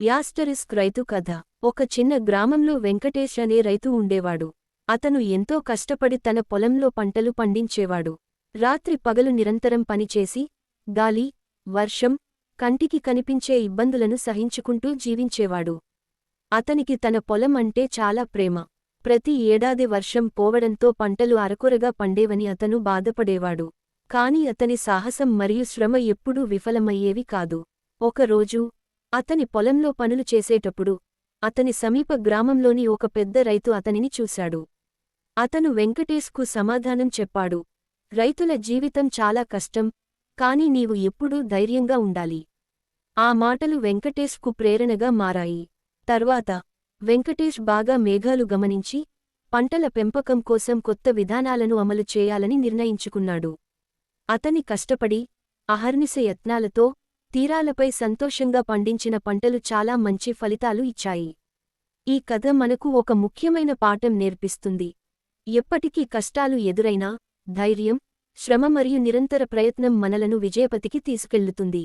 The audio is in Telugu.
యాస్టరిస్క్ రైతు కథ. ఒక చిన్న గ్రామంలో వెంకటేష్ అనే రైతు ఉండేవాడు. అతను ఎంతో కష్టపడి తన పొలంలో పంటలు పండించేవాడు. రాత్రి పగలు నిరంతరం పనిచేసి గాలి, వర్షం, కంటికి కనిపించే ఇబ్బందులను సహించుకుంటూ జీవించేవాడు. అతనికి తన పొలం అంటే చాలా ప్రేమ. ప్రతి ఏడాది వర్షం పోవడంతో పంటలు అరకొరగా పండేవని అతను బాధపడేవాడు. కాని అతని సాహసం మరియు శ్రమ ఎప్పుడూ విఫలమయ్యేవి కాదు. ఒకరోజు అతని పొలంలో పనులు చేసేటప్పుడు అతని సమీప గ్రామంలోని ఒక పెద్ద రైతు అతనిని చూశాడు. అతను వెంకటేష్కు సమాధానం చెప్పాడు. రైతుల జీవితం చాలా కష్టం, కాని నీవు ఎప్పుడూ ధైర్యంగా ఉండాలి. ఆ మాటలు వెంకటేష్కు ప్రేరణగా మారాయి. తర్వాత వెంకటేష్ బాగా మేఘాలు గమనించి పంటల పెంపకం కోసం కొత్త విధానాలను అమలు చేయాలని నిర్ణయించుకున్నాడు. అతని కష్టపడి అహర్నిశ యత్నాలతో తీరాలపై సంతోషంగా పండించిన పంటలు చాలా మంచి ఫలితాలు ఇచ్చాయి. ఈ కథ మనకు ఒక ముఖ్యమైన పాఠం నేర్పిస్తుంది. ఎప్పటికీ కష్టాలు ఎదురైనా ధైర్యం, శ్రమ మరియు నిరంతర ప్రయత్నం మనలను విజయపతికి తీసుకెళ్లుతుంది.